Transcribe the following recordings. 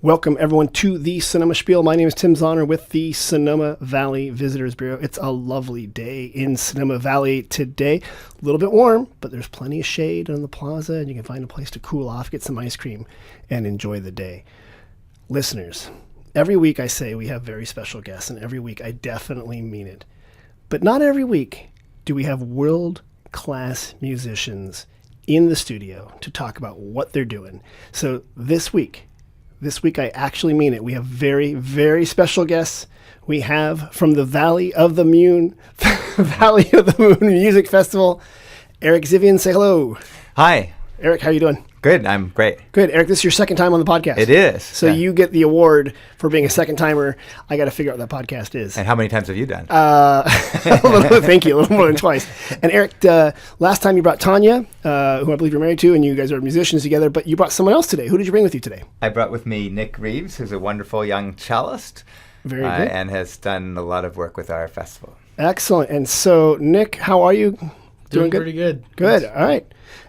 Welcome, everyone, to the Sonoma Spiel. My name is Tim Zahner with the Sonoma Valley Visitors Bureau. It's a lovely day in Sonoma Valley today. A little bit warm, but there's plenty of shade on the plaza, and you can find a place to cool off, get some ice cream, and enjoy the day. Listeners, every week I say we have very special guests, and every week I definitely mean it. But not every week do we have world-class musicians in the studio to talk about what they're doing. So this week I actually mean it. We have very, very special guests. We have from the Valley of the Moon, Valley of the Moon Music Festival, Eric Zivian. Say hello. Hi. Eric, how you doing? Good. I'm great. Good. Eric, this is your second time on the podcast. It is. So you get the award for being a second timer. I got to figure out what that podcast is. And how many times have you done? Thank you. A little more than twice. And Eric, last time you brought Tanya, who I believe you're married to, and you guys are musicians together, but you brought someone else today. Who did you bring with you today? I brought with me Nick Reeves, who's a wonderful young cellist. Very good. And has done a lot of work with our festival. Excellent. And so, Nick, how are you? Doing good? Pretty good. Good. All right.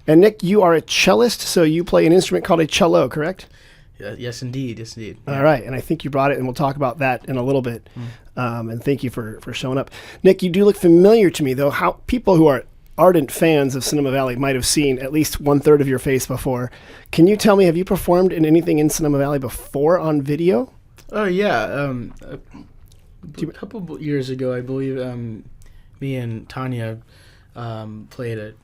And Nick, you are a cellist, so you play an instrument called a cello, correct? Yes, indeed. Yes, indeed. All right. And I think you brought it, and we'll talk about that in a little bit. And thank you for showing up. Nick, you do look familiar to me, though. How people who are ardent fans of Sonoma Valley might have seen at least 1/3 of your face before. Can you tell me, have you performed in anything in Sonoma Valley before on video? Oh, yeah. A couple of years ago, I believe, me and Tanya played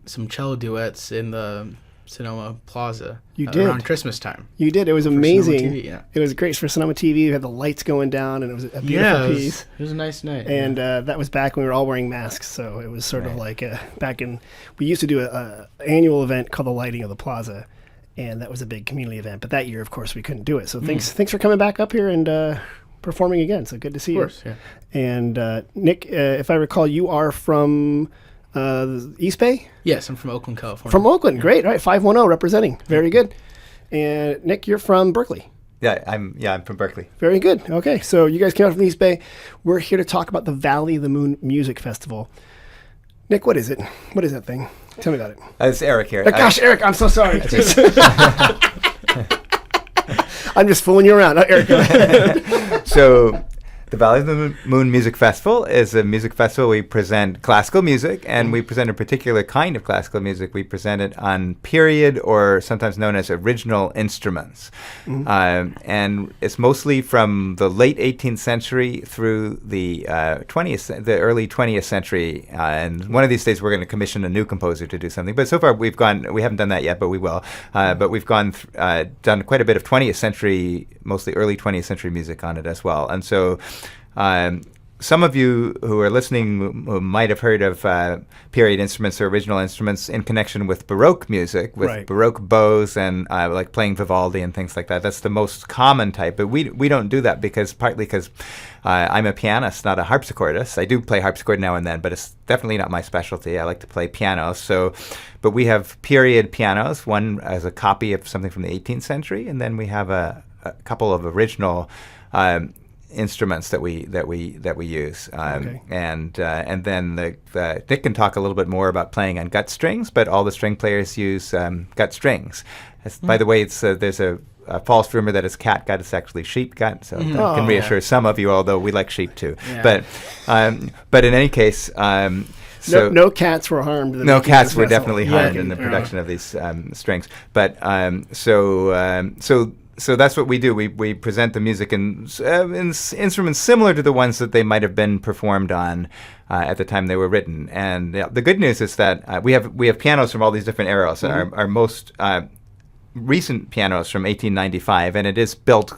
some cello duets in the Sonoma Plaza. You did? Around Christmas time. You did. It was amazing. Sonoma TV, yeah. It was great for Sonoma TV. You had the lights going down, and it was a beautiful piece. It was a nice night. And that was back when we were all wearing masks, so it was sort of like back in... We used to do a annual event called the Lighting of the Plaza, and that was a big community event. But that year, of course, we couldn't do it. So thanks for coming back up here and performing again. So good to see you. Of course, yeah. And Nick, if I recall, you are from... East Bay? Yes, I'm from Oakland, California. From Oakland, great. All right, 510 representing. Very good. And Nick, you're from Berkeley. Yeah, I'm from Berkeley. Very good. Okay, so you guys came out from the East Bay. We're here to talk about the Valley of the Moon Music Festival. Nick, what is it? What is that thing? Tell me about it. It's Eric here. Gosh, Eric, I'm so sorry. I'm just fooling you around. Eric. So... The Valley of the Moon Music Festival is a music festival. We present classical music, and we present a particular kind of classical music. We present it on period, or sometimes known as original instruments. And it's mostly from the late 18th century through the early 20th century. And one of these days, we're going to commission a new composer to do something. But so far, we haven't done that yet, but we will. But we've done quite a bit of 20th century, mostly early 20th century music on it as well. And so some of you who are listening might have heard of period instruments or original instruments in connection with Baroque music, with Baroque bows and like playing Vivaldi and things like that. That's the most common type, but we don't do that partly because I'm a pianist, not a harpsichordist. I do play harpsichord now and then, but it's definitely not my specialty. I like to play piano. But we have period pianos, one as a copy of something from the 18th century, and then we have a couple of original instruments that we use, and then Nick can talk a little bit more about playing on gut strings, but all the string players use gut strings. By the way, there's a false rumor that it's cat gut. It's actually sheep gut, so that can reassure some of you, although we like sheep too. Yeah. But in any case. No cats were harmed. No cats were definitely harmed in the production of these strings. But So that's what we do. We present the music in instruments similar to the ones that they might have been performed on at the time they were written. And the good news is that we have pianos from all these different eras. Our most recent piano is from 1895, and it is built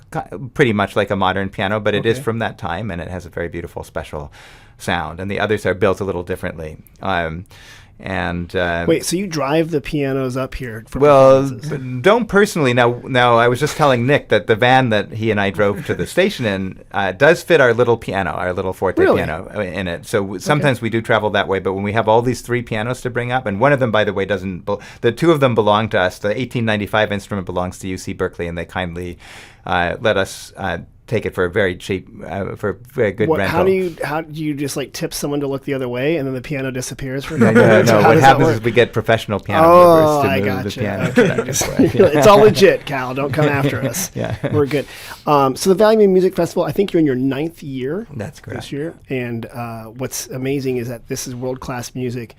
pretty much like a modern piano, but it is from that time, and it has a very beautiful, special sound. And the others are built a little differently. Wait, so you drive the pianos up here? Don't personally. Now, I was just telling Nick that the van that he and I drove to the station in does fit our little piano, our little fortepiano in it. So sometimes we do travel that way. But when we have all these three pianos to bring up, and one of them, by the way, doesn't. The two of them belong to us. The 1895 instrument belongs to UC Berkeley, and they kindly let us take it for a very cheap, for a very good rental. How do you just like tip someone to look the other way and then the piano disappears for No, what happens is we get professional piano movers to move the piano. Okay. It's all legit, Cal. Don't come after us. Yeah. We're good. So the Valley Moon Music Festival, I think you're in your 9th year. That's correct. This year. And what's amazing is that this is world-class music,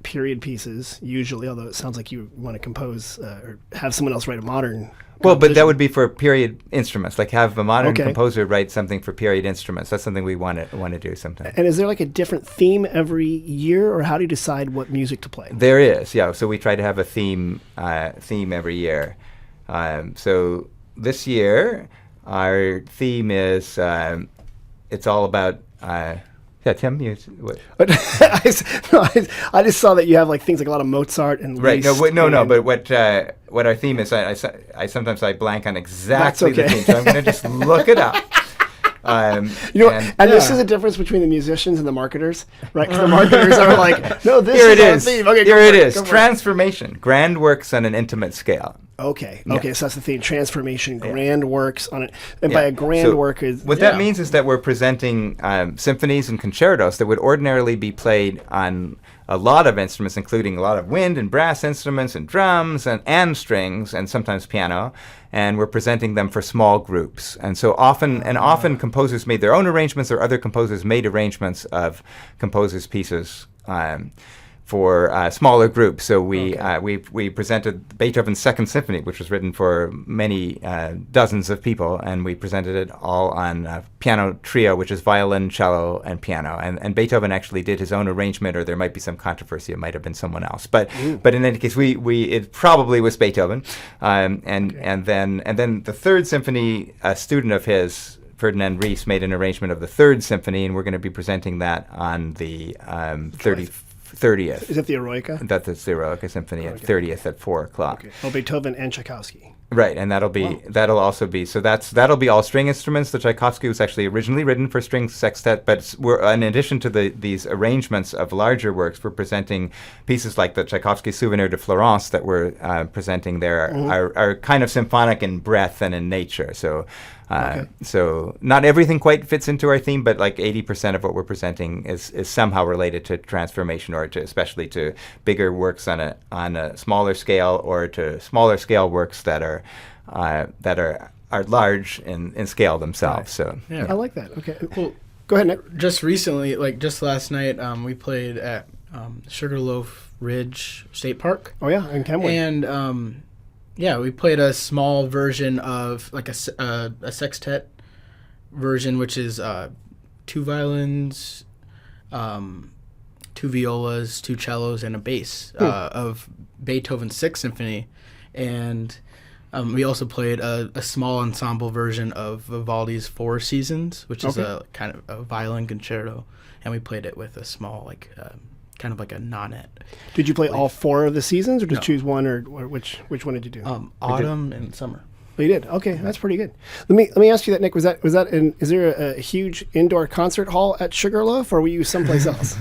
period pieces, usually, although it sounds like you want to compose or have someone else write a modern. Well, but that would be for period instruments. Like have a modern Okay. composer write something for period instruments. That's something we want to do sometime. And is there like a different theme every year, or how do you decide what music to play? There is, yeah. So we try to have a theme every year. So this year, our theme is it's all about. Yeah, Tim, what? But I just saw that you have like things like a lot of Mozart and Right. Liszt But what our theme is, I sometimes blank on exactly That's okay. the theme, so I'm going to just look it up. And this is a difference between the musicians and the marketers, right? 'Cause the marketers are like, no, this Here is it our is. theme. Okay, Here it is. go for Transformation. Grand works on an intimate scale. Okay, Yeah. so that's the theme. Transformation, Yeah. grand works on it. And Yeah. by a grand So work is... What that means is that we're presenting symphonies and concertos that would ordinarily be played on a lot of instruments, including a lot of wind and brass instruments and drums and strings and sometimes piano. And we're presenting them for small groups. And so often composers made their own arrangements, or other composers made arrangements of composers' pieces for smaller groups. So we presented Beethoven's Second Symphony, which was written for many dozens of people, and we presented it all on piano trio, which is violin, cello, and piano. And Beethoven actually did his own arrangement, or there might be some controversy; it might have been someone else. But in any case, it probably was Beethoven. And then the Third Symphony, a student of his, Ferdinand Ries, made an arrangement of the Third Symphony, and we're going to be presenting that on the 30th. Is that the Eroica? That's the Eroica Symphony at 30th at 4 o'clock. Okay. Oh, Beethoven and Tchaikovsky. Right, and that'll also be, so that'll be all string instruments. The Tchaikovsky was actually originally written for string sextet, but in addition to these arrangements of larger works, we're presenting pieces like the Tchaikovsky Souvenir de Florence that we're presenting there are kind of symphonic in breadth and in nature. So not everything quite fits into our theme, but like 80% of what we're presenting is somehow related to transformation, or especially to bigger works on a smaller scale, or to smaller scale works that are large in scale themselves. Right. So I like that. Okay, Well, go ahead, Nick. just recently, like just last night, we played at Sugarloaf Ridge State Park. Oh yeah, in Kenwood. And we played a small version of like a sextet version, which is 2 violins, 2 violas, 2 cellos, and a bass of Beethoven's Sixth Symphony. And we also played a small ensemble version of Vivaldi's Four Seasons, which is a kind of a violin concerto, and we played it with a small kind of like a nonet. Did you play all 4 of the seasons, or just No. choose one, or which one did you do? Autumn and summer. Oh, you did. Okay, that's pretty good. Let me ask you that, Nick. Was that is there a huge indoor concert hall at Sugarloaf, or were you someplace else?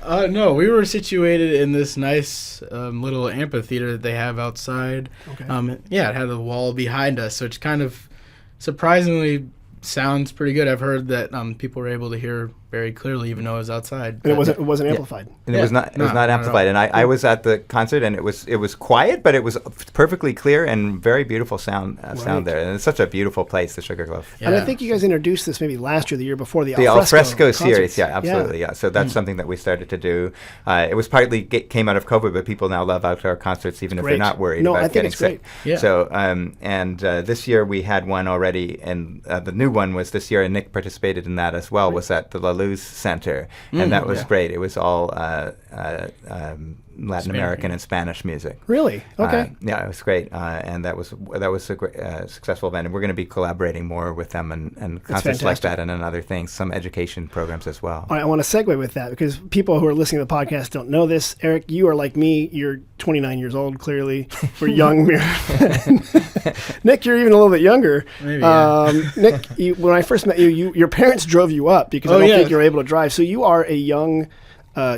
No, we were situated in this nice little amphitheater that they have outside. Okay. It had a wall behind us, so it's kind of surprisingly sounds pretty good. I've heard that people were able to hear very clearly, even though it was outside. And it wasn't amplified. And it was not not at amplified. all. And I was at the concert, and it was quiet, but it was perfectly clear and very beautiful sound there. And it's such a beautiful place, the Sugarloaf. And I Yeah. think you guys introduced this maybe last year, the year before, the Alfresco concerts. series, yeah, absolutely, yeah. So that's something that we started to do. It was partly came out of COVID, but people now love outdoor concerts, even if Great. they're not worried No, I about think getting it's great. sick. Yeah. So, this year we had one already, and the new one was this year, and Nick participated in that as well. Was at the La Luz Center, and that was great. It was all Latin American and Spanish music. Really? Okay. Yeah, it was great, and that was a great, successful event. And we're going to be collaborating more with them and concerts like that, and other things, some education programs as well. All right, I want to segue with that because people who are listening to the podcast don't know this. Eric, you are like me. You're 29 years old, clearly. We're young. Nick, you're even a little bit younger. Maybe, yeah. Nick, when I first met you, your parents drove you up because I don't think you were able to drive. So you are a young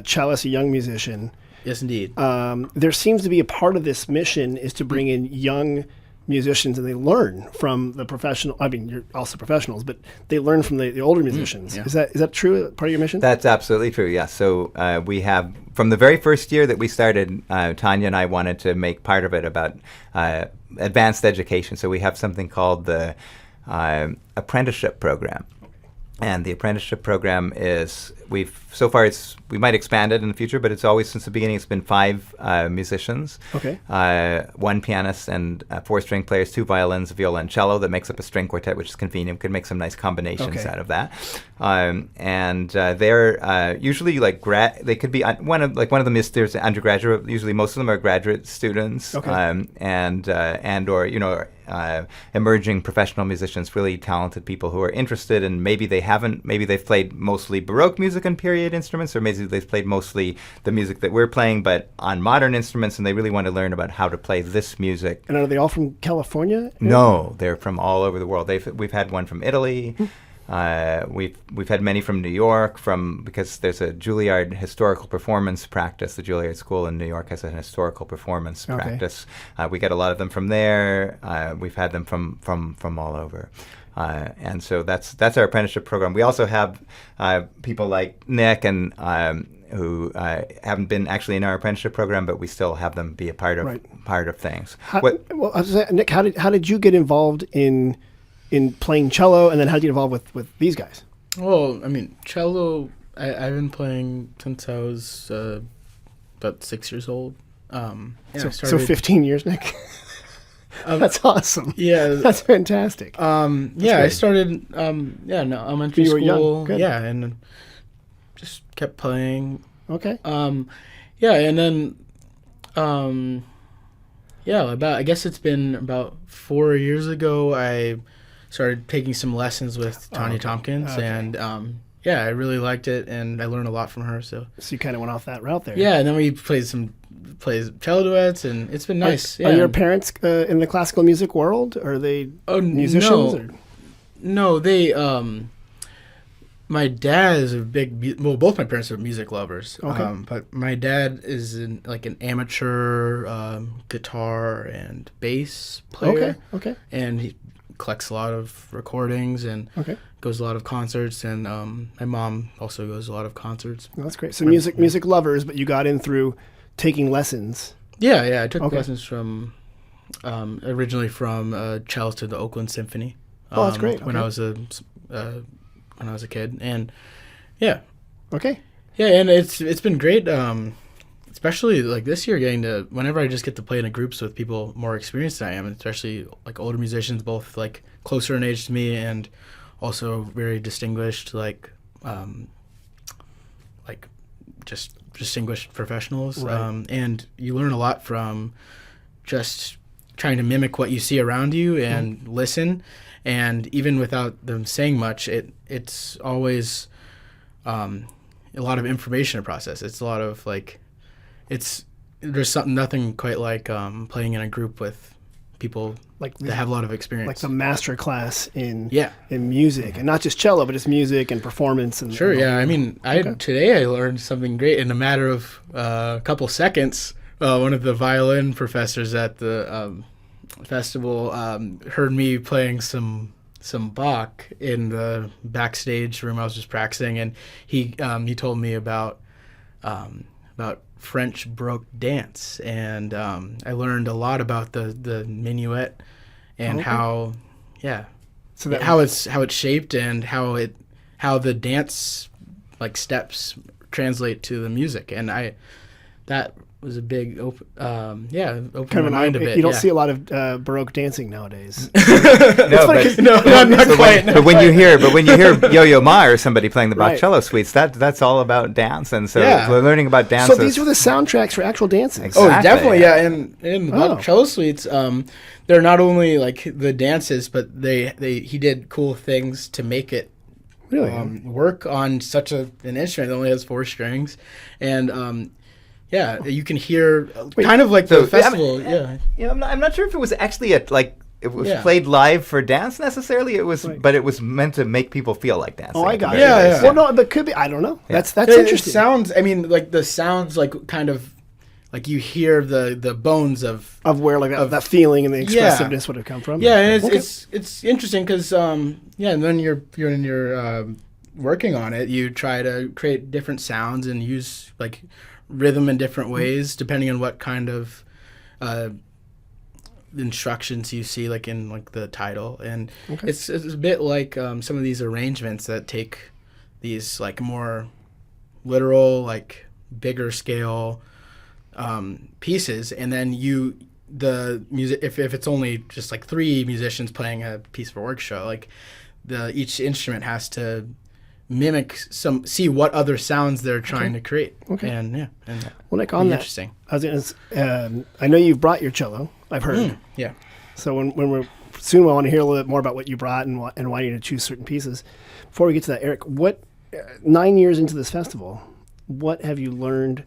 cellist, a young musician. Yes, indeed. There seems to be a part of this mission is to bring in young musicians and they learn from the professional. I mean, you're also professionals, but they learn from the older musicians. Yeah. Is that true? Part of your mission? That's absolutely true. Yes. So we have from the very first year that we started, Tanya and I wanted to make part of it about advanced education. So we have something called the apprenticeship program. And the apprenticeship program is, we might expand it in the future, but it's always, since the beginning, it's been 5 musicians. Okay. 1 pianist and 4 string players, 2 violins, a viola, and cello. That makes up a string quartet, which is convenient. We could make some nice combinations out of that. They're usually like they could be one of them is there's undergraduate. Usually, most of them are graduate students. Okay. And or emerging professional musicians, really talented people who are interested in maybe they've played mostly Baroque music and period instruments, or maybe they've played mostly the music that we're playing, but on modern instruments, and they really want to learn about how to play this music. And are they all from California? No, they're from all over the world. We've had one from Italy. We've had many from New York, because there's a Juilliard historical performance practice. The Juilliard School in New York has an historical performance practice. We get a lot of them from there. We've had them from all over. And so that's our apprenticeship program. We also have people like Nick and who haven't been actually in our apprenticeship program, but we still have them be a part of things. Nick, how did you get involved in playing cello, and then how did you get involved with these guys? Well, I mean, cello, I've been playing since I was about 6 years old. So 15 years, Nick? That's awesome. Yeah. That's fantastic. I started elementary You were school. young. Good. Yeah, and just kept playing. Okay. And then I guess it's been about 4 years ago I started taking some lessons with Tanya Tompkins, and I really liked it, and I learned a lot from her. So you kind of went off that route there. Yeah, and then we played cello duets, and it's been nice. Are your parents in the classical music world? Are they musicians? No, they. My dad is a big. Both my parents are music lovers. Okay. But my dad is an amateur guitar and bass player. Okay. And he collects a lot of recordings and goes to a lot of concerts. And my mom also goes to a lot of concerts. Well, that's great. So music lovers, but you got in through taking lessons. Yeah. I took lessons from originally from cellist to the Oakland Symphony. That's great. When I was a kid, and yeah. Okay. Yeah, and it's been great, especially like this year, whenever I just get to play in a groups with people more experienced than I am, especially like older musicians, both like closer in age to me and also very distinguished, just distinguished professionals. Right. And you learn a lot from just trying to mimic what you see around you and listen. And even without them saying much, it's always a lot of information to process. It's a lot of nothing quite like playing in a group with people that have a lot of experience. Like the master class in music, and not just cello, but it's music and performance. And sure, yeah. I mean, today I learned something great in a matter of a couple seconds. One of the violin professors at the festival heard me playing some Bach in the backstage room. I was just practicing, and he told me about French Baroque dance, and I learned a lot about the minuet and how it's shaped and how the dance steps translate to the music, and that was a big open my mind a bit. You don't see a lot of Baroque dancing nowadays. Not quite. But when you hear Yo-Yo Ma or somebody playing the Bach cello suites, that's all about dance, and so we're learning about dance. So these were the soundtracks for actual dancing. Exactly. Oh, definitely, yeah. And the Bach cello suites, they're not only the dances, but he did cool things to make it really work on such an instrument that only has 4 strings, and you can hear kind of like the festival. I'm not sure if it was actually played live for dance necessarily. It was, but it was meant to make people feel like dancing. Oh, I got it. Yeah. Well, no, but could be. I don't know. That's interesting. It sounds. I mean, the sounds kind of like you hear the bones of where like that feeling and the expressiveness would have come from. Yeah, and it's interesting because and then you're working on it, you try to create different sounds and use like rhythm in different ways depending on what kind of instructions you see like in like the title. And it's a bit like some of these arrangements that take these like more literal, like bigger scale pieces, and then the music, if it's only just like 3 musicians playing a piece for a work show, like each instrument has to mimic see what other sounds they're trying to create. And well, Nick, on that, interesting. I know you've brought your cello. I've heard. Yeah. So when we're soon, I want to hear a little bit more about what you brought and why you choose certain pieces. Before we get to that, Eric, what 9 years into this festival, what have you learned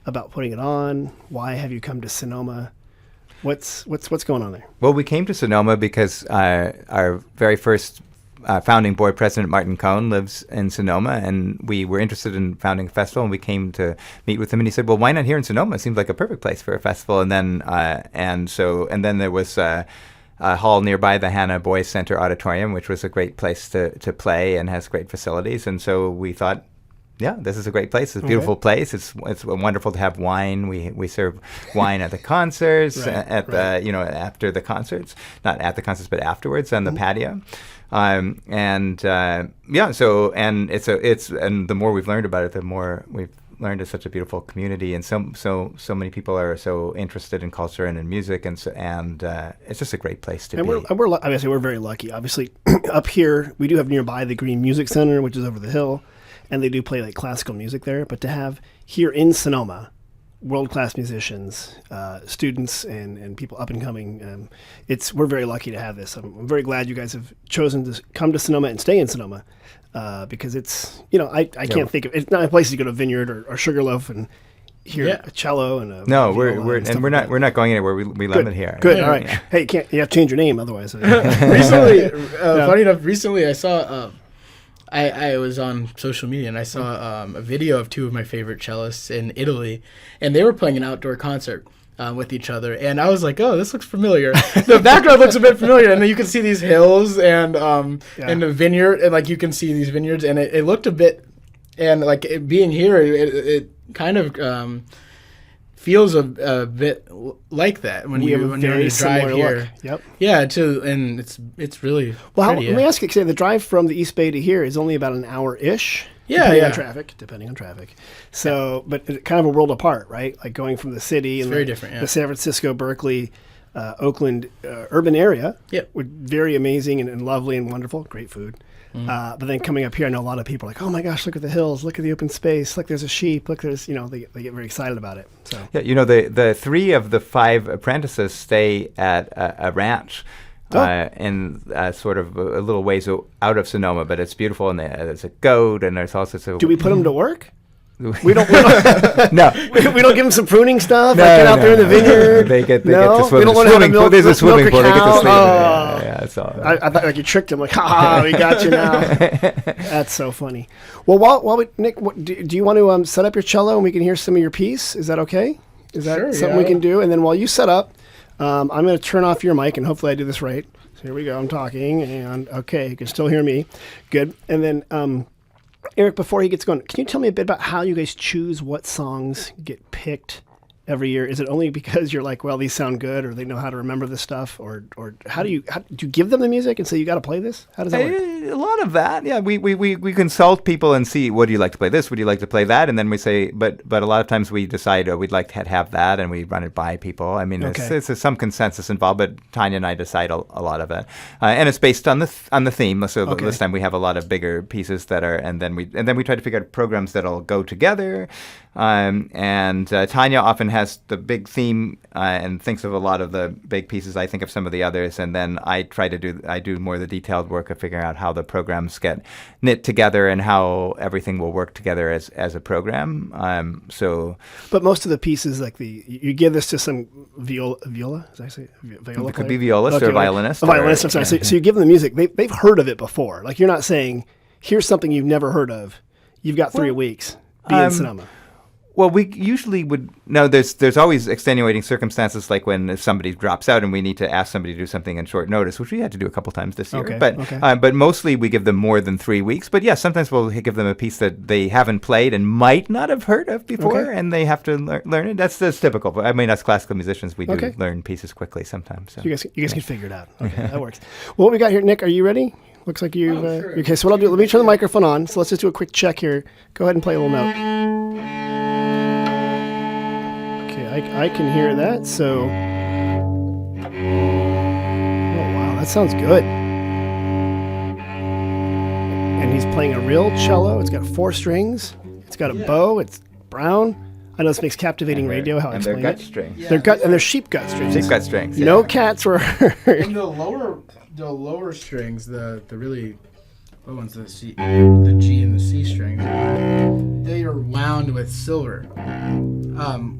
about putting it on? Why have you come to Sonoma? What's going on there? Well, we came to Sonoma because our very first founding board president, Martin Cohn, lives in Sonoma, and we were interested in founding a festival, and we came to meet with him, and he said, well, why not here in Sonoma? It seems like a perfect place for a festival. And then then there was a hall nearby, the Hannah Boys Center Auditorium, which was a great place to play and has great facilities. And so we thought, yeah, this is a great place. It's a beautiful place. It's wonderful to have wine. We serve wine at the concerts, after the concerts, not at the concerts, but afterwards on the patio. And the more we've learned about it, the more we've learned it's such a beautiful community, and so many people are so interested in culture and in music, and it's just a great place to be. We're very lucky. Obviously, up here we do have nearby the Green Music Center, which is over the hill, and they do play like classical music there. But to have here in Sonoma world-class musicians, students, and people up and coming, we're very lucky to have this. I'm very glad you guys have chosen to come to Sonoma and stay in Sonoma, because it's, I can't think of, it's not a place to go to Vineyard or Sugarloaf and hear a cello and we're not going anywhere. We love it here. Good. All right. Yeah. Hey, you have to change your name otherwise. Recently, funny enough, I saw. I was on social media and I saw a video of 2 of my favorite cellists in Italy, and they were playing an outdoor concert with each other, and I was like, oh, this looks familiar. The background looks a bit familiar, and then you can see these hills and the vineyard, and like you can see these vineyards, and it looked a bit, and like being here, it kind of feels a bit like that when you're to drive here. Look. Yep. Yeah, and it's really pretty. Let me ask you, because the drive from the East Bay to here is only about an hour-ish. Depending on traffic. So, but it's kind of a world apart, right? Like going from the city and very different, the San Francisco, Berkeley, Oakland urban area. Yep. Very amazing and lovely and wonderful. Great food. But then coming up here, I know a lot of people are like, oh my gosh, look at the hills, look at the open space, look, there's a sheep, look, there's, they get very excited about it. So the 3 of the 5 apprentices stay at a ranch. In sort of a little ways out of Sonoma, but it's beautiful, and there's a goat, and there's also. Do we put them to work? We don't. No, we don't give them some pruning stuff. No, get out there in the vineyard. They get to swim. There's a swimming pool. They get to swim. Yeah, that's all. I thought like you tricked them. Like, we got you now. That's so funny. Well, while Nick, do you want to set up your cello and we can hear some of your piece? Is that okay? Is that something we can do? And then while you set up, I'm going to turn off your mic, and hopefully I do this right. So here we go. I'm talking, and okay, you can still hear me. Good. And then, Eric, before he gets going, can you tell me a bit about how you guys choose what songs get picked every year? Is it only because you're like, well, these sound good, or they know how to remember this stuff, or how do you give them the music and say you got to play this? How does that work? A lot of that, yeah. We consult people and see, would you like to play this? Would you like to play that? And then we say, but a lot of times we decide we'd like to have that, and we run it by people. I mean, it's some consensus involved, but Tanya and I decide a lot of it, and it's based on the theme. So this time we have a lot of bigger pieces that are, and then we try to figure out programs that'll go together. And Tanya often has the big theme and thinks of a lot of the big pieces. I think of some of the others, and then I do more of the detailed work of figuring out how the programs get knit together and how everything will work together as a program. But most of the pieces, like you give this to some viola. Did I say viola? It could be violist or violinist. A violinist. I'm sorry. So you give them the music. They've heard of it before. Like, you're not saying, here's something you've never heard of. You've got 3 weeks. Be in Sonoma. Well, we usually would no. There's always extenuating circumstances, like when if somebody drops out and we need to ask somebody to do something in short notice, which we had to do a couple times this year. Okay, But okay. but mostly we give them more than 3 weeks. But yeah, sometimes we'll give them a piece that they haven't played and might not have heard of before, Okay. and they have to learn it. That's typical. But I mean, as classical musicians, we do Okay. learn pieces quickly sometimes. So. You guys can figure it out. Okay, that works. Well, what we got here, Nick? Are you ready? Looks like you. sure. Okay, so what I'll do? Let me turn the microphone on. So let's just do a quick check here. Go ahead and play a little note. Okay, I can hear that. So, oh wow, that sounds good. And he's playing a real cello. It's got 4 strings. It's got a bow. It's brown. I know this makes captivating radio. How I and they're explain gut it. strings. Yeah. They're gut and they're sheep gut strings. Sheep gut strings. Yeah. No cats were hurt. And the lower strings, the really low ones, the G and the C strings, they are wound with silver,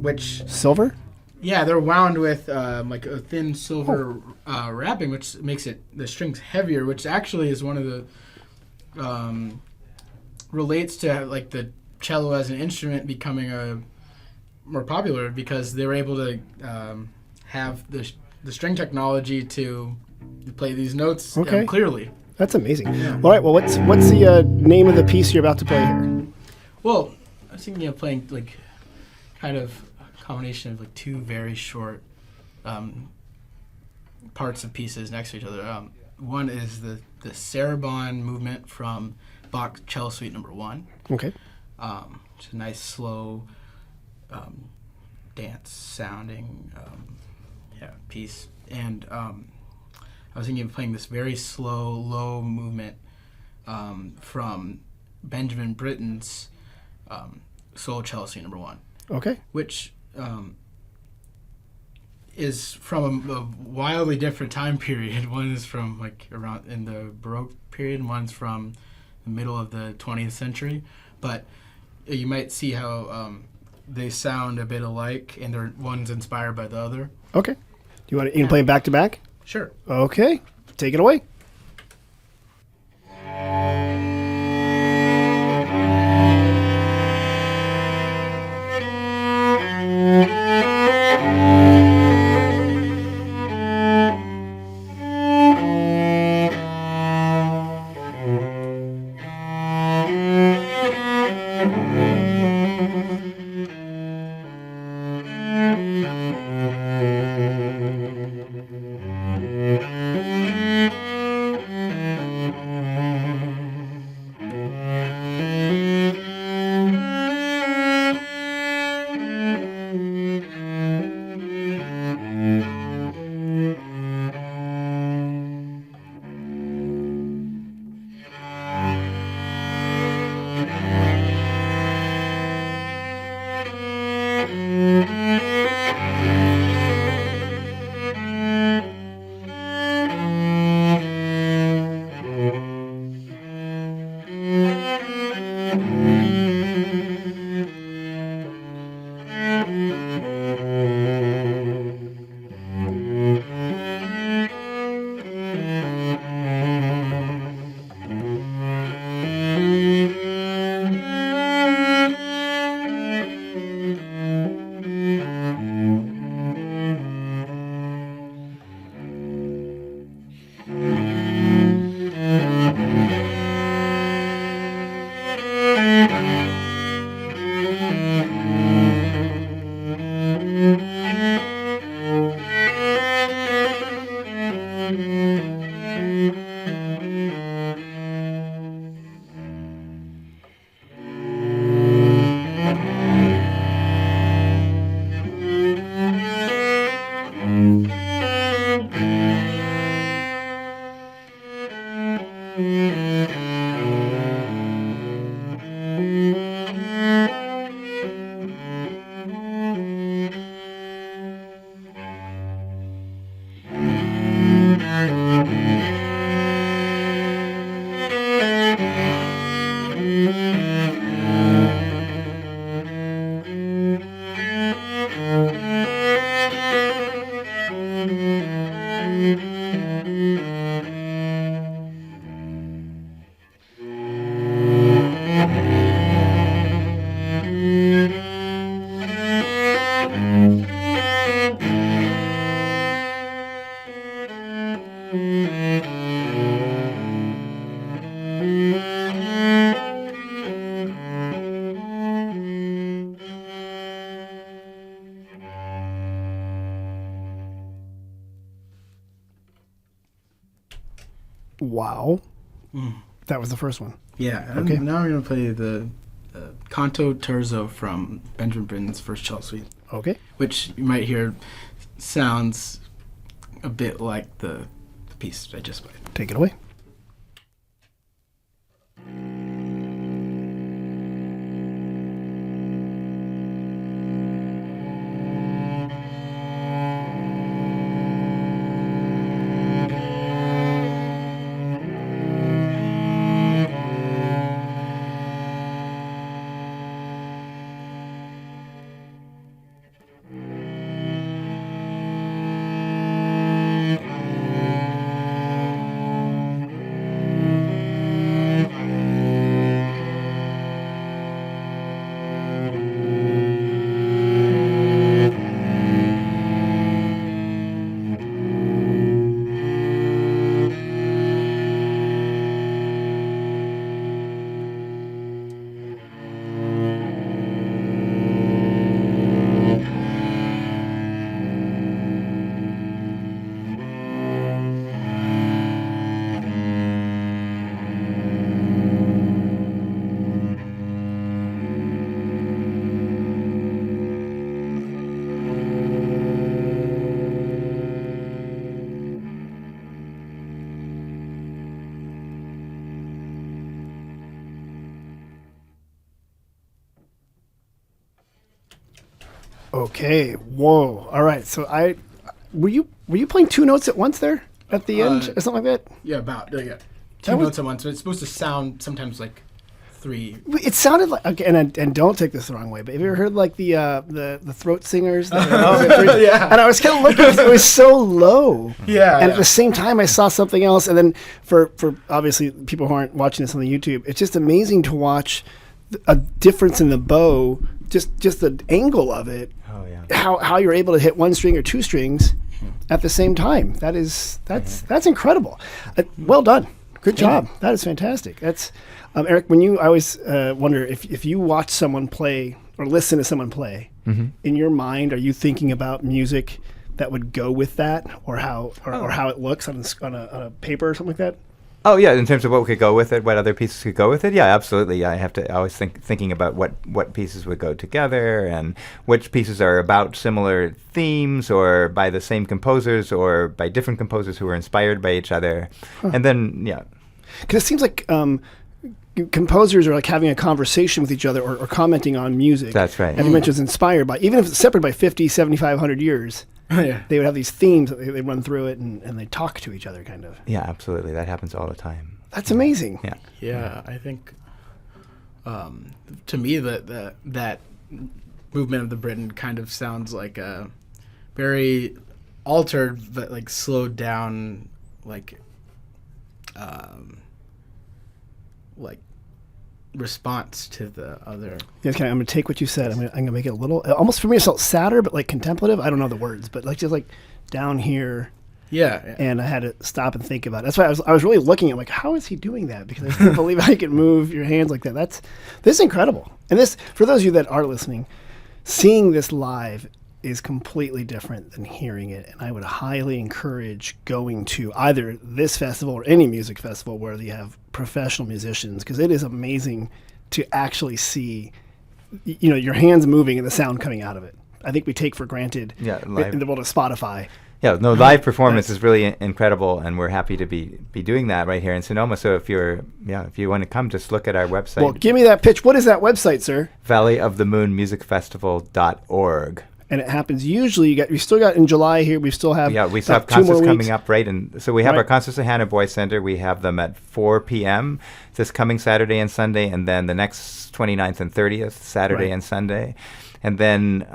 which Silver? yeah, they're wound with like a thin silver wrapping, which makes the strings heavier, which actually is one of the relates to like the cello as an instrument becoming more popular because they were able to have the string technology to play these notes Okay. clearly. That's amazing. All right. Well, what's the name of the piece you're about to play here? Well, I was thinking of playing like kind of a combination of like 2 very short parts of pieces next to each other. One is the Sarabande movement from Bach's Cello Suite No. 1. Okay. It's a nice slow dance sounding piece, and I was thinking of playing this very slow, low movement from Benjamin Britten's Solo Cello Suite No. 1, Okay. which is from a wildly different time period. One is from like around in the Baroque period, and one's from the middle of the 20th century. But you might see how they sound a bit alike, and one's inspired by the other. Okay. You want to play them back to back? Sure. Okay. Take it away. Wow. That was the first one. Yeah. Okay. Now I'm going to play the Canto Terzo from Benjamin Britten's First Cello Suite, Okay. which you might hear sounds a bit like the piece I just played. Take it away. Okay. Whoa. All right. So were you playing two notes at once there at the end or something like that? Yeah, about two notes at once. But it's supposed to sound sometimes like three. It sounded like, okay, and don't take this the wrong way, but have you ever heard like the throat singers? Yeah. And I was kind of looking, it was so low. Yeah. And at the same time, I saw something else. And then for obviously people who aren't watching this on the YouTube, it's just amazing to watch a difference in the bow, just the angle of it. Oh yeah. How you're able to hit one string or two strings at the same time. That's incredible. Well done. Good job. That is fantastic. That's Eric. I always wonder if you watch someone play or listen to someone play, in your mind, are you thinking about music that would go with that, or how it looks on a paper or something like that? Oh yeah, in terms of what could go with it, what other pieces could go with it. Yeah, absolutely. Yeah, I have to always thinking about what pieces would go together and which pieces are about similar themes or by the same composers or by different composers who are inspired by each other. And then because it seems like composers are like having a conversation with each other or commenting on music. That's right. And you mentioned it's inspired by, even if it's separated by 50, 75, 100 years. Yeah. They would have these themes that they run through it and they talk to each other kind of. Yeah, absolutely. That happens all the time. That's amazing. Yeah. Yeah, I think to me that movement of the Britain kind of sounds like a very altered but like slowed down like response to the other. Yeah, I'm going to take what you said. I'm going to make it a little, almost for me, it felt sadder, but like contemplative. I don't know the words, but like just like down here. Yeah. And I had to stop and think about it. That's why I was really looking at like, how is he doing that? Because I can't believe how you can move your hands like that. This is incredible. And this, for those of you that are listening, seeing this live is completely different than hearing it. And I would highly encourage going to either this festival or any music festival where you have professional musicians, because it is amazing to actually see, your hands moving and the sound coming out of it. I think we take for granted in the world of Spotify. Yeah, no, live performance is really incredible, and we're happy to be doing that right here in Sonoma. So if you want to come, just look at our website. Well, give me that pitch. What is that website, sir? valleyofthemoonmusicfestival.org. And it happens usually. We still got in July here. We still have we still have 2 more concerts weeks coming up, right? And so we have our concerts at Hannah Boy Center. We have them at 4 p.m. this coming Saturday and Sunday, and then the next 29th and 30th Saturday and Sunday. And then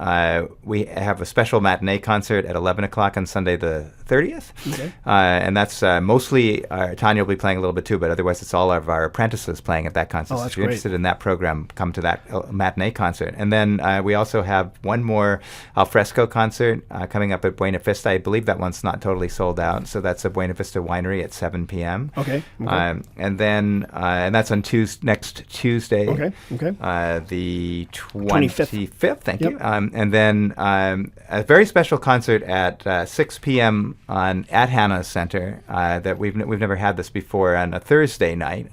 we have a special matinee concert at 11 o'clock on Sunday the 30th. Okay. And that's mostly Tanya will be playing a little bit too, but otherwise it's all of our apprentices playing at that concert. So if you're interested in that program, come to that matinee concert. And then we also have one more alfresco concert coming up at Buena Vista. I believe that one's not totally sold out. So that's at Buena Vista Winery at 7 p.m. Okay. And then and that's on next Tuesday. Okay. The 25th. Yep, thank you. And then a very special concert at 6 p.m. At Hannah's Center that we've never had this before on a Thursday night.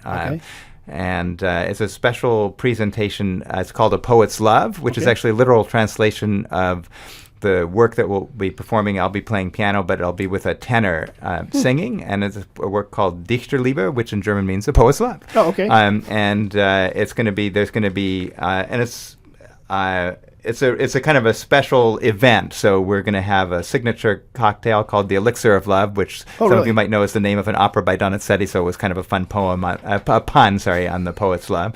And it's a special presentation. It's called A Poet's Love, which is actually a literal translation of the work that we'll be performing. I'll be playing piano, but I'll be with a tenor singing, and it's a work called Dichterliebe, which in German means a poet's love. Oh, okay. And it's going to be, there's going to be, and it's a kind of a special event. So we're going to have a signature cocktail called the Elixir of Love, which some of you might know is the name of an opera by Donizetti. So it was kind of a fun poem, a pun, on the poet's love.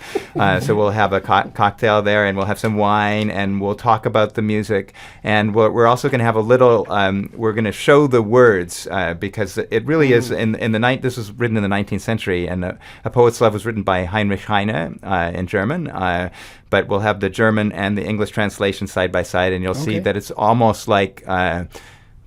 So we'll have a cocktail there, and we'll have some wine, and we'll talk about the music. And we're also going to have a little. We're going to show the words because it really is in the night. This was written in the 19th century, and A Poet's Love was written by Heinrich Heine in German. But we'll have the German and the English translation side by side, and you'll see that it's almost like the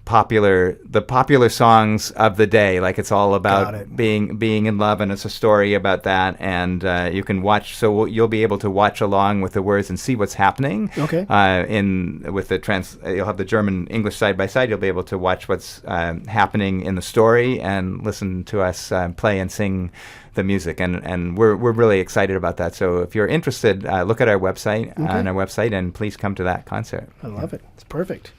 popular songs of the day. Like it's all about being in love, and it's a story about that. And you can watch. So you'll be able to watch along with the words and see what's happening. Okay. You'll have the German English side by side. You'll be able to watch what's happening in the story and listen to us play and sing the music, and we're really excited about that. So if you're interested, look at our website and please come to that concert. I love it. It's perfect.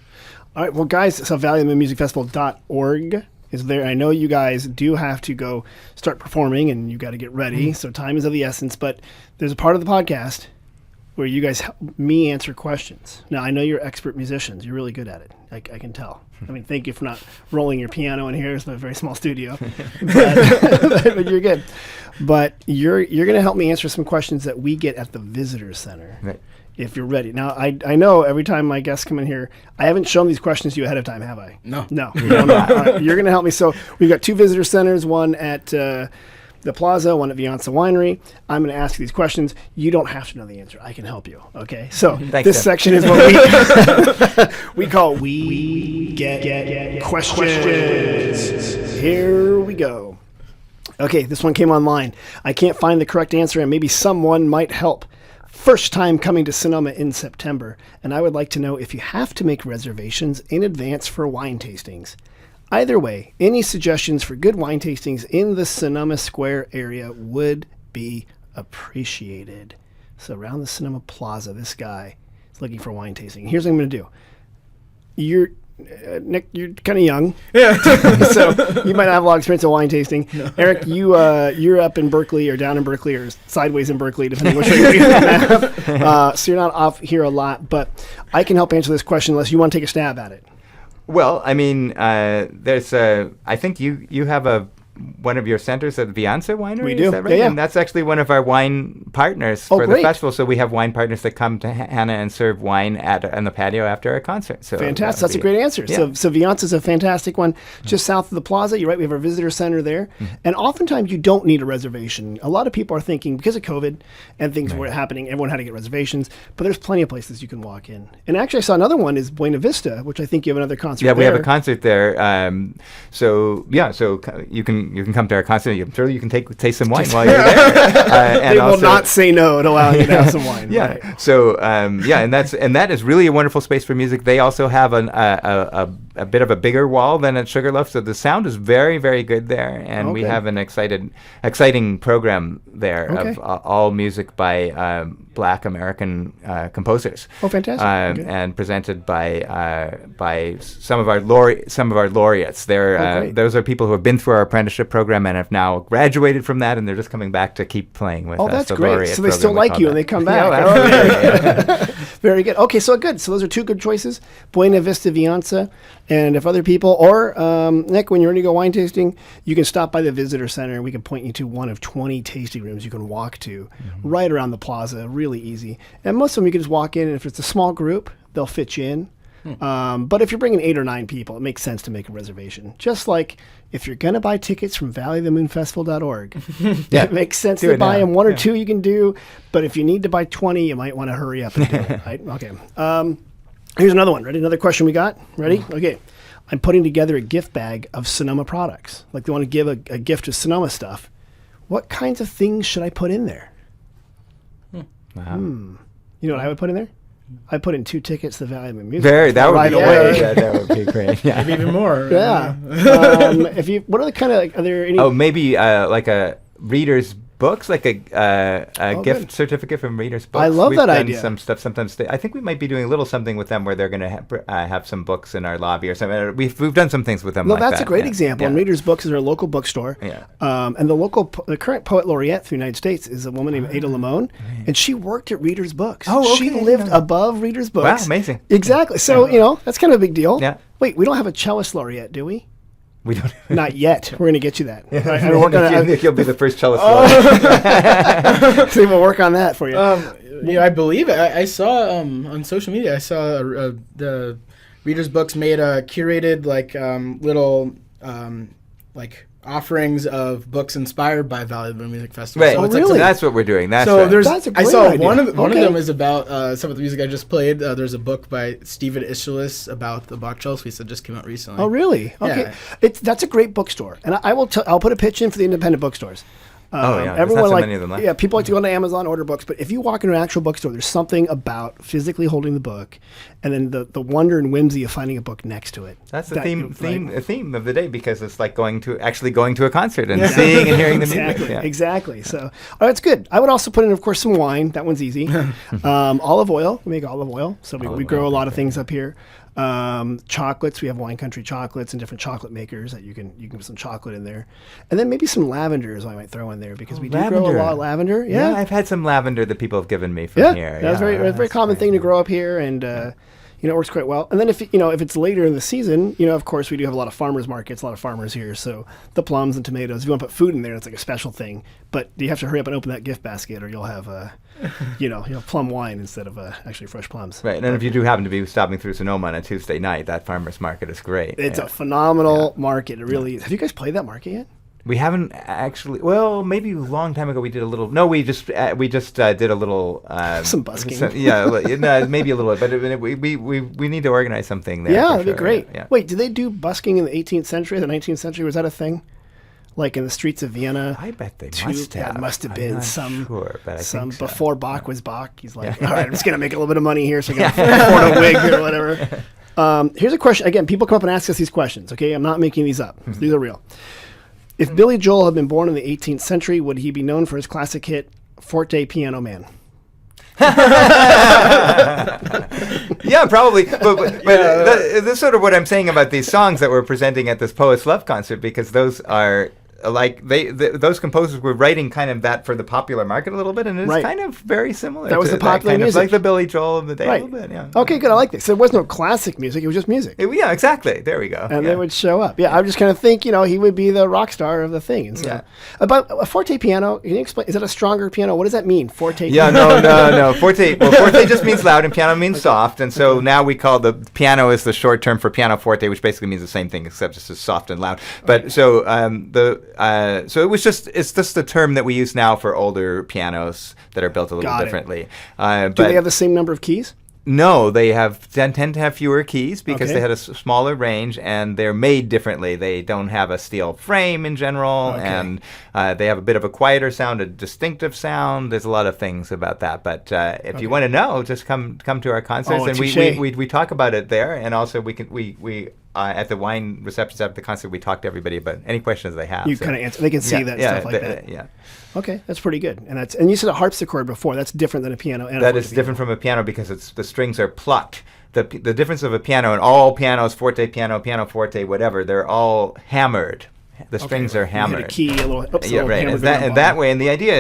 All right, well, guys, so valleyofthemoonmusicfestival.org is there. I know you guys do have to go start performing, and you got to get ready. So time is of the essence. But there's a part of the podcast where you guys help me answer questions. Now, I know you're expert musicians. You're really good at it. I can tell. I mean, thank you for not rolling your piano in here. It's a very small studio, but you're good. But you're going to help me answer some questions that we get at the Visitor Center. Right. If you're ready. Now, I know every time my guests come in here, I haven't shown these questions to you ahead of time, have I? No. No. All right, you're going to help me. So we've got two visitor centers, one at the Plaza, one at Vianza Winery. I'm going to ask you these questions. You don't have to know the answer. I can help you. Okay. So this section is what we call We Get Questions. Here we go. Okay, this one came online. I can't find the correct answer, and maybe someone might help. First time coming to Sonoma in September, and I would like to know if you have to make reservations in advance for wine tastings. Either way, any suggestions for good wine tastings in the Sonoma Square area would be appreciated. So around the Sonoma Plaza, this guy is looking for wine tasting. Here's what I'm going to do. Nick, you're kind of young. Yeah. So you might not have a lot of experience in wine tasting. No. Eric, you're up in Berkeley or down in Berkeley or sideways in Berkeley, depending which way you're reading the map. So you're not off here a lot, but I can help answer this question unless you want to take a stab at it. Well, I mean, I think you have one of your centers at Vianza Winery. We do. Is that right? Yeah. And that's actually one of our wine partners for the festival. So we have wine partners that come to Hannah and serve wine on the patio after our concert. So fantastic. That's a great answer. Yeah. So Vianza is a fantastic one. Just south of the plaza, you're right, we have our visitor center there. And oftentimes you don't need a reservation. A lot of people are thinking, because of COVID and things were happening, everyone had to get reservations. But there's plenty of places you can walk in. And actually I saw another one is Buena Vista, which I think you have another concert there. Yeah, we have a concert there. So you can come to our concert. I'm sure you can taste some wine while you're there. They will not say no to allow you to have some wine. Yeah. Right. So and that is really a wonderful space for music. They also have a bit of a bigger wall than at Sugarloaf, so the sound is very, very good there. And we have an exciting program there of all music by Black American composers. Oh, fantastic! And presented by some of our laureates. Those are people who have been through our apprenticeship program and have now graduated from that, and they're just coming back to keep playing with us. Oh, that's great. So they still like you and they come back. Yeah, very good. Okay, so good. So those are two good choices, Buena Vista, Vianza. And if other people, or Nick, when you're ready to go wine tasting, you can stop by the visitor center and we can point you to one of 20 tasting rooms you can walk to right around the plaza. Really easy. And most of them you can just walk in, and if it's a small group, they'll fit you in. But if you're bringing 8 or 9 people, it makes sense to make a reservation. Just like if you're going to buy tickets from valleyofthemoonfestival.org, it makes sense to buy them. 1 or 2 you can do, but if you need to buy 20, you might want to hurry up and do it. Right? Okay. Here's another one. Ready? Another question we got? Ready? Okay. I'm putting together a gift bag of Sonoma products. Like they want to give a gift of Sonoma stuff. What kinds of things should I put in there? Wow. You know what I would put in there? I put in 2 tickets to the Valley of the Music. That would right be away. great. Yeah, that would be great. Yeah. Maybe even more. Yeah. What are the kind of, are there any? Oh, maybe like a reader's books, like a gift good. certificate from Reader's Books. I love We've that done idea. some stuff sometimes. I think we might be doing a little something with them where they're going to have some books in our lobby or something. We've done some things with them. No, like that's that. a great Yeah. example. Yeah. And Reader's Books is our local bookstore. Yeah. And the current poet laureate for the United States is a woman named Ada Limon, and she worked at Reader's Books. Oh, okay. She I didn't lived know that. above Reader's Wow, Books. amazing. Exactly. So, that's kind of a big deal. Yeah. Wait, we don't have a cellist laureate, do we? We don't. Not yet. We're going to get you that. Nick, you'll be the first cellist. So we'll work on that for you. I believe it. I saw on social media. I saw the Reader's Books made a curated little offerings of books inspired by Valley of the Music Festival. Right. So it's really? So that's what we're doing. That's So right. there's. That's a I great saw idea. one of them Okay. is about some of the music I just played. There's a book by Stephen Ischilis about the Bach Cello Suite that just came out recently. Oh, really? Okay. Yeah. That's a great bookstore. And I'll put a pitch in for the independent bookstores. Oh, yeah. There's Everyone not so many of them left. Yeah, people like to go into Amazon, order books, but if you walk into an actual bookstore, there's something about physically holding the book, and then the wonder and whimsy of finding a book next to it. That's the That- theme of the day, because it's like going to a concert and seeing and hearing the Exactly, music. Yeah. exactly. So, that's good. I would also put in, of course, some wine. That one's easy. Olive oil. We make olive oil. So we grow a lot of things up here. Chocolates. We have Wine Country chocolates and different chocolate makers that you can put some chocolate in there, and then maybe some lavender is what I might throw in there because we do grow a lavender. lot of lavender. Yeah, Yeah, I've had some lavender that people have given me from here. That's a very common thing to grow up here, and it works quite well. And then if it's later in the season, of course we do have a lot of farmers markets, a lot of farmers here. So the plums and tomatoes, if you want to put food in there, it's like a special thing. But you have to hurry up and open that gift basket, or you'll have you'll have plum wine instead of actually fresh plums. Right, and if you do happen to be stopping through Sonoma on a Tuesday night, that farmer's market is great. It's a phenomenal market. It really is. Have you guys played that market yet? We haven't actually. Well, maybe a long time ago we did a little. No, we just did a little. Some busking. Maybe a little. But we need to organize something there. Yeah, for that'd be sure. great. Yeah. Wait, did they do busking in the 18th century, the 19th century? Was that a thing? Like in the streets of Vienna? I bet they Too- must have. That must have I'm been not some. Sure, but I Some think so. before Bach was Bach. He's like, all right, I'm just gonna make a little bit of money here, so I can afford a wig or whatever. Here's a question. Again, people come up and ask us these questions. Okay, I'm not making these up. These are real. If Billy Joel had been born in the 18th century, would he be known for his classic hit "Forte Piano Man"? Yeah, probably. But that's sort of what I'm saying about these songs that we're presenting at this Poets Love concert, because those are like those composers were writing kind of that for the popular market a little bit, and it's Right. kind of very similar. That was to the popular kind music. of like the Billy Joel of the day Right. a little bit. Yeah. Okay, good. I like this. There was no classic music. It was just music. Yeah, exactly. There we go. And yeah. they would show up. Yeah, I just kind of think, he would be the rock star of the thing. And so, Yeah. About a forte piano, can you explain? Is that a stronger piano? What does that mean? Forte Yeah, piano? no. Forte. Well, forte just means loud, and piano means soft, and so now we call the piano is the short term for pianoforte, which basically means the same thing except just as soft and loud. But so it's just the term that we use now for older pianos that are built a little Got it. differently. Do they have the same number of keys? No, they tend to have fewer keys because Okay. they had a smaller range, and they're made differently. They don't have a steel frame in general, Okay. and they have a bit of a quieter sound, a distinctive sound. There's a lot of things about that. But if you want to know, just come to our concerts, Oh, and touche. we talk about it there, and also we at the wine receptions at the concert, we talk to everybody about any questions they have. You so- kind of answer. They can see that stuff like that. Yeah. Okay, that's pretty good. And you said a harpsichord before. That's different than a piano. And a That is forte different from a piano because the strings are plucked. The difference of a piano, and all pianos, forte piano, pianoforte, whatever, they're all hammered. The strings are You hit hammered. a key, a little. Oops, a Yeah, little right. hammer And going on that bottom. way, and the idea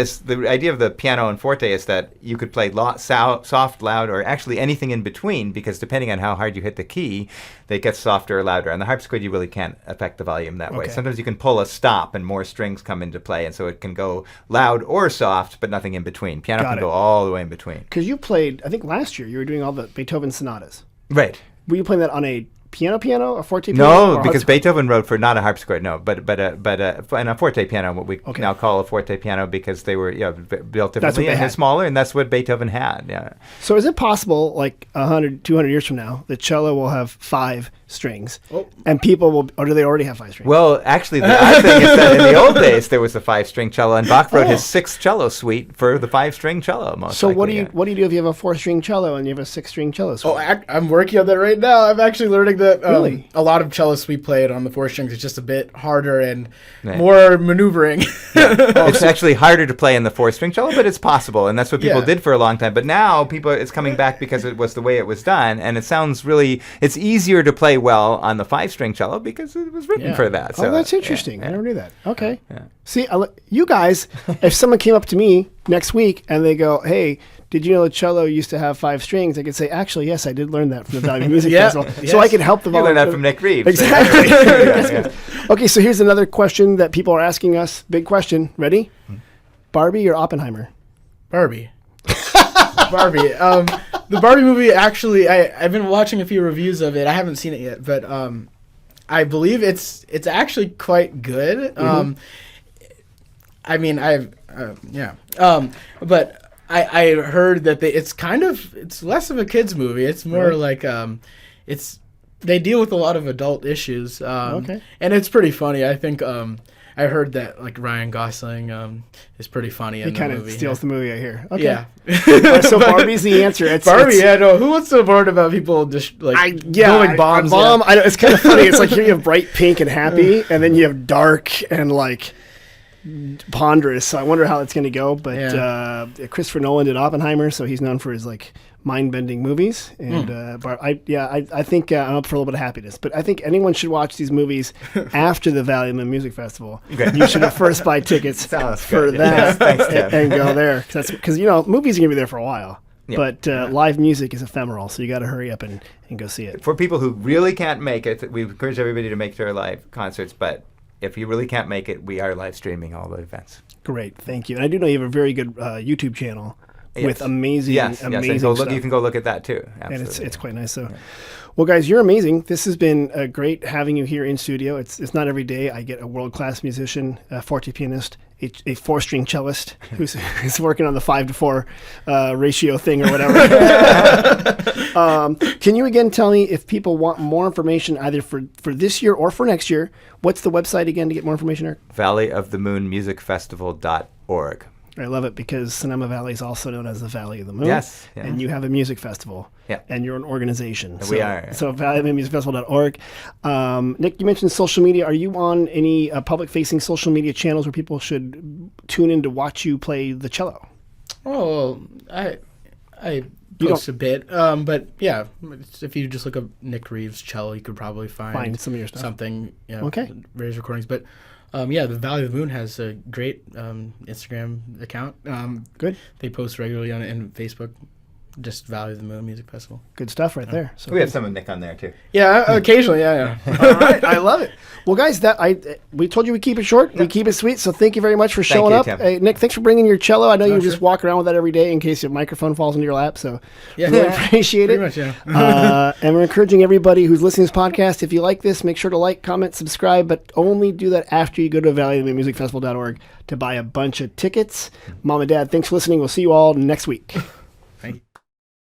of the piano and forte is that you could play soft, loud, or actually anything in between, because depending on how hard you hit the key, they get softer or louder. On the harpsichord, you really can't affect the volume that way. Okay. Sometimes you can pull a stop and more strings come into play, and so it can go loud or soft, but nothing in between. Piano Got can it. go all the way in between. Because you played, I think last year, you were doing all the Beethoven sonatas. Right. Were you playing that on a piano, a forte piano? or No, a because harpsichord? Beethoven wrote for not a harpsichord, no, but and a forte piano, what we Okay. now call a forte piano, because they were built what differently they and they're had. smaller, and that's what Beethoven had. Yeah. So is it possible, like 100, 200 years from now, the cello will have 5 strings, Oh. and people will, or do they already have 5 strings? Well, actually, the odd thing is that in the old days there was a 5-string cello, and Bach wrote his 6th cello suite for the 5-string cello. Most so likely, what do you do if you have a 4-string cello and you have a 6-string cello? Oh, I'm working on that right now. I'm actually learning that Really? a lot of cellists we played on the 4 strings is just a bit harder and Right. more maneuvering. It's actually harder to play in the 4-string cello, but it's possible, and that's what people Yeah. did for a long time. But now it's coming back because it was the way it was done, and it sounds really. It's easier to play well on the 5-string cello because it was written Yeah. for that. So, Oh, that's interesting. yeah, I never knew that. Okay. Yeah. See, you guys, if someone came up to me next week and they go, "Hey, did you know the cello used to have 5 strings?" I could say, "Actually, yes, I did learn that from the Valley Music Yeah, Festival." yes. So I could help the You learned that volunteer- from Nick Reeves. Exactly. Yeah, yeah. Okay, so here's another question that people are asking us. Big question. Ready? Barbie or Oppenheimer? Barbie. Barbie. The Barbie movie, actually, I've been watching a few reviews of it. I haven't seen it yet, but I believe it's actually quite good. I mean, but I heard that it's less of a kids movie. It's more Really? like they deal with a lot of adult issues. Okay. And it's pretty funny. I think I heard that like Ryan Gosling is pretty funny He in the kind movie. of steals the movie, I hear. Okay. Yeah. So Barbie's the answer. Barbie, yeah, no. Who wants to learn about people just like building bombs? Bomb. Yeah. I know, it's kind of funny. It's like here you have bright pink and happy, and then you have dark and like ponderous. So I wonder how it's going to go. But Christopher Nolan did Oppenheimer, so he's known for his like mind-bending movies. And I think I'm up for a little bit of happiness. But I think anyone should watch these movies after the Valley Music Festival. Okay. You should first buy tickets Sounds for good. that Yes, thanks, Tim. and go there. Because movies are going to be there for a while. Yeah. But live music is ephemeral, so you got to hurry up and go see it. For people who really can't make it, we encourage everybody to make their live concerts, but if you really can't make it, we are live streaming all the events. Great, thank you. And I do know you have a very good YouTube channel with amazing, yes, amazing and stuff. you can go look at that too. And Absolutely. it's quite nice. So, well, guys, you're amazing. This has been great having you here in studio. It's not every day I get a world-class musician, a forte pianist, a 4-string cellist who's working on the 5-to-4 ratio thing or whatever. Can you again tell me if people want more information either for this year or for next year? What's the website again to get more information, Eric? valleyofthemoonmusicfestival.org. I love it because Sonoma Valley is also known as the Valley of the Moon. Yes, yeah. And you have a music festival. Yeah. And you're an organization. We are. So valleyofthemusicfestival.org. Nick, you mentioned social media. Are you on any public-facing social media channels where people should tune in to watch you play the cello? Oh, I post a bit, but yeah, if you just look up Nick Reeves cello, you could probably find some of your stuff. something. Okay. Various recordings, but the Valley of the Moon has a great Instagram account. Good. They post regularly on it and Facebook. Just Valley of the Moon Music Festival. Good stuff right there. So We have some of Nick on there too. Yeah, occasionally, yeah. All right, I love it. Well, guys, we told you we keep it short, we keep it sweet. So thank you very much for showing you, up. Tim. Hey, Nick, thanks for bringing your cello. I know you sure. just walk around with that every day in case your microphone falls into your lap. So Yeah. really appreciate it. Pretty much, yeah. And we're encouraging everybody who's listening to this podcast, if you like this, make sure to like, comment, subscribe, but only do that after you go to valleyofthemusicfestival.org to buy a bunch of tickets. Mom and Dad, thanks for listening. We'll see you all next week. Thank you.